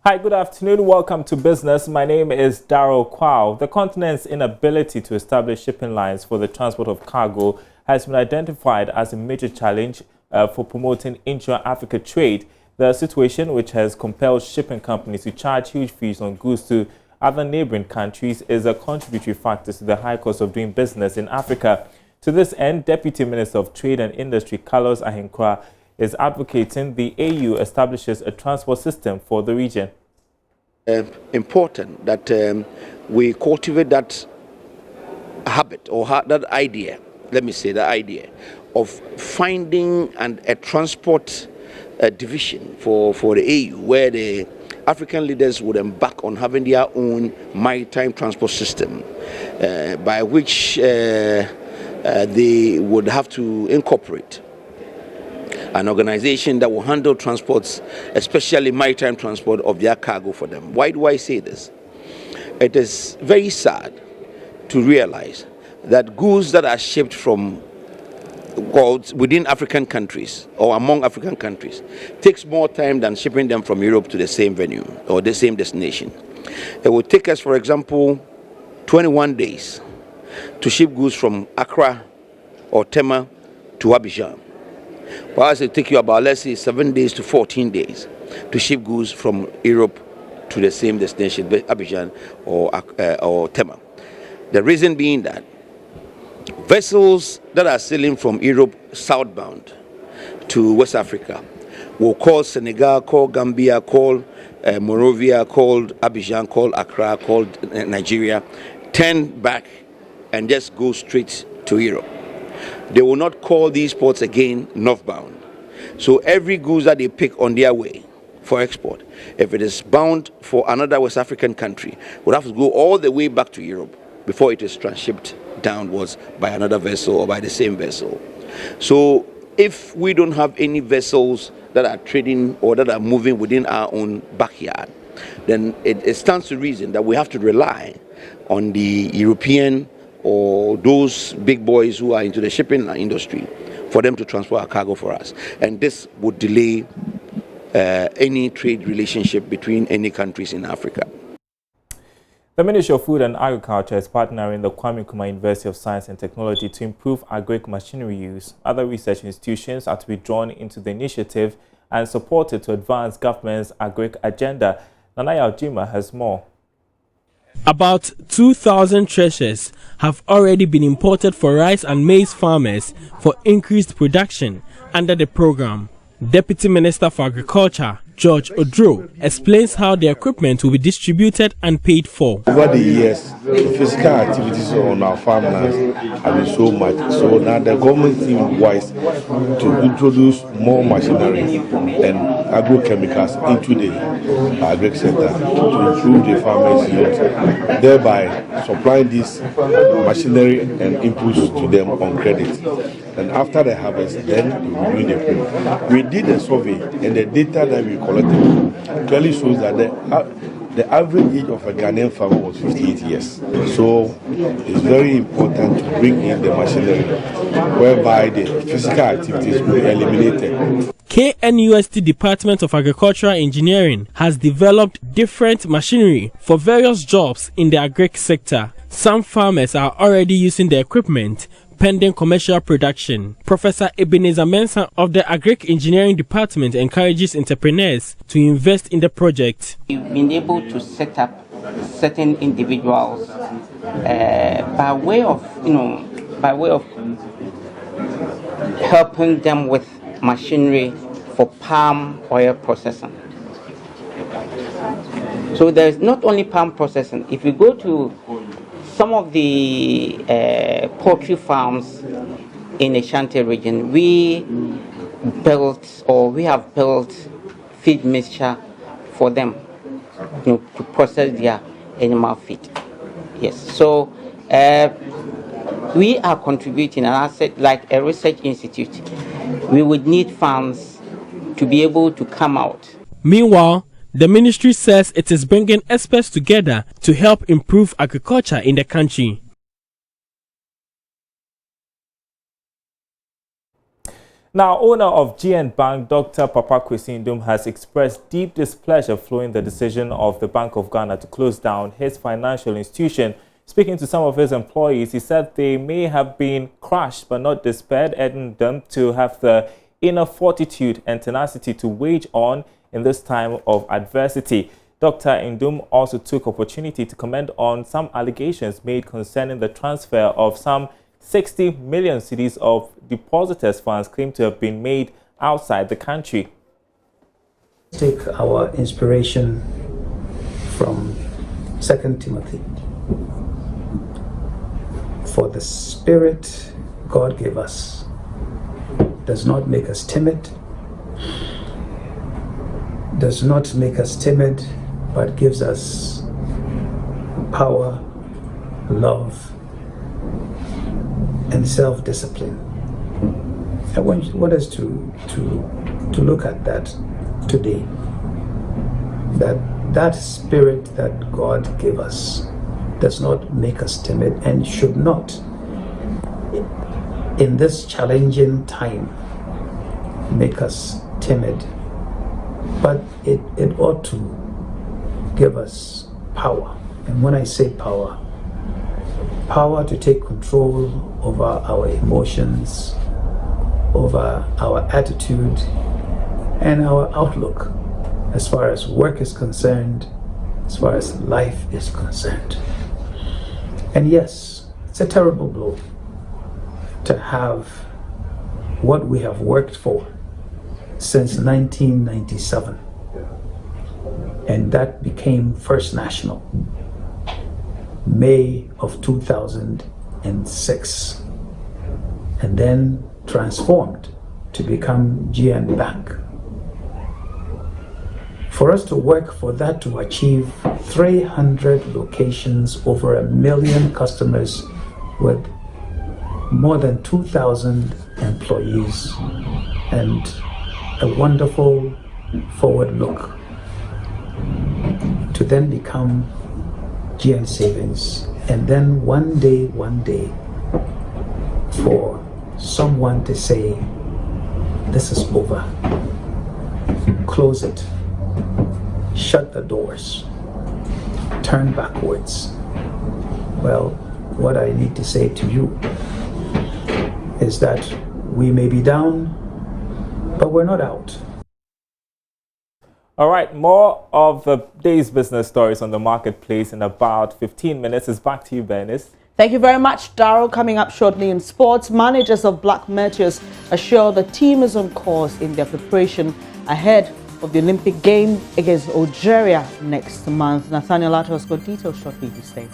Hi, good afternoon. Welcome to Business. My name is Darryl Kwao. The continent's inability to establish shipping lines for the transport of cargo has been identified as a major challenge for promoting intra-Africa trade. The situation, which has compelled shipping companies to charge huge fees on goods to other neighboring countries, is a contributory factor to the high cost of doing business in Africa. To this end, Deputy Minister of Trade and Industry Carlos Ahenkwa is advocating the AU establishes a transport system for the region. Important that we cultivate that habit or that idea, let me say the idea of finding a transport division for the AU where the African leaders would embark on having their own maritime transport system by which they would have to incorporate an organization that will handle transports, especially maritime transport of their cargo for them. Why do I say this? It is very sad to realize that goods that are shipped from within African countries or among African countries takes more time than shipping them from Europe to the same venue or the same destination. It will take us, for example, 21 days to ship goods from Accra or Tema to Abidjan. Whereas it take you about, let's say, 7 days to 14 days to ship goods from Europe to the same destination, Abidjan or Tema. The reason being that vessels that are sailing from Europe southbound to West Africa will call Senegal, call Gambia, call Monrovia, call Abidjan, call Accra, call Nigeria, turn back and just go straight to Europe. They will not call these ports again northbound. So every goods that they pick on their way for export, if it is bound for another West African country, would have to go all the way back to Europe before it is transshipped downwards by another vessel or by the same vessel. So if we don't have any vessels that are trading or that are moving within our own backyard, then it stands to reason that we have to rely on the European or those big boys who are into the shipping industry for them to transport our cargo for us. And this would delay any trade relationship between any countries in Africa. The Ministry of Food and Agriculture is partnering the Kwame Nkrumah University of Science and Technology to improve agric machinery use. Other research institutions are to be drawn into the initiative and supported to advance government's agric agenda. Nanaya Ojima has more. About 2,000 threshers have already been imported for rice and maize farmers for increased production under the program. Deputy Minister for Agriculture, George Odro, explains how the equipment will be distributed and paid for. Over the years, the physical activities on our farmlands have been so much. So now the government seems wise to introduce more machinery and agrochemicals into the agri sector to improve the farmers' yield, thereby supplying this machinery and inputs to them on credit. And after the harvest, then we will do the payment. We did a survey, and the data that we collected clearly shows that the average age of a Ghanaian farmer was 58 years. So it's very important to bring in the machinery whereby the physical activities will be eliminated. KNUST Department of Agricultural Engineering has developed different machinery for various jobs in the agric sector. Some farmers are already using the equipment pending commercial production. Professor Ebenezer Mensah of the Agric Engineering Department encourages entrepreneurs to invest in the project. We've been able to set up certain individuals by way of helping them with machinery for palm oil processing. So there's not only palm processing. If you go to some of the poultry farms in the Ashanti region, we have built feed mixture for them, to process their animal feed. Yes, so we are contributing, and I said, like a research institute, we would need funds to be able to come out. Meanwhile, the ministry says it is bringing experts together to help improve agriculture in the country. Now, owner of GN Bank, Dr. Papa Kwesi Ndum, has expressed deep displeasure following the decision of the Bank of Ghana to close down his financial institution. Speaking to some of his employees, he said they may have been crushed but not despaired, urging them to have the inner fortitude and tenacity to wage on in this time of adversity. Dr. Ndum also took opportunity to comment on some allegations made concerning the transfer of some 60 million cedis of depositors' funds claimed to have been made outside the country. Take our inspiration from 2 Timothy. For the spirit God gave us does not make us timid, but gives us power, love, and self-discipline. I want us to look at that today. That spirit that God gave us does not make us timid and should not, in this challenging time, make us timid, but it ought to give us power. And when I say power to take control over our emotions, over our attitude, and our outlook as far as work is concerned, as far as life is concerned. And yes, it's a terrible blow to have what we have worked for since 1997, and that became First National, May of 2006, and then transformed to become GN Bank. For us to work for that to achieve 300 locations, over 1 million customers with more than 2,000 employees, and a wonderful forward look, to then become GN Savings, and then one day for someone to say, this is over, close it, shut the doors, turn backwards. Well, what I need to say to you is that we may be down, but we're not out. All right, more of the day's business stories on the marketplace in about 15 minutes. It's back to you, Bernice. Thank you very much, Darryl. Coming up shortly in sports, managers of Black Meteors assure the team is on course in their preparation ahead of the Olympic game against Algeria next month. Nathaniel Lato has got details shortly. Stay.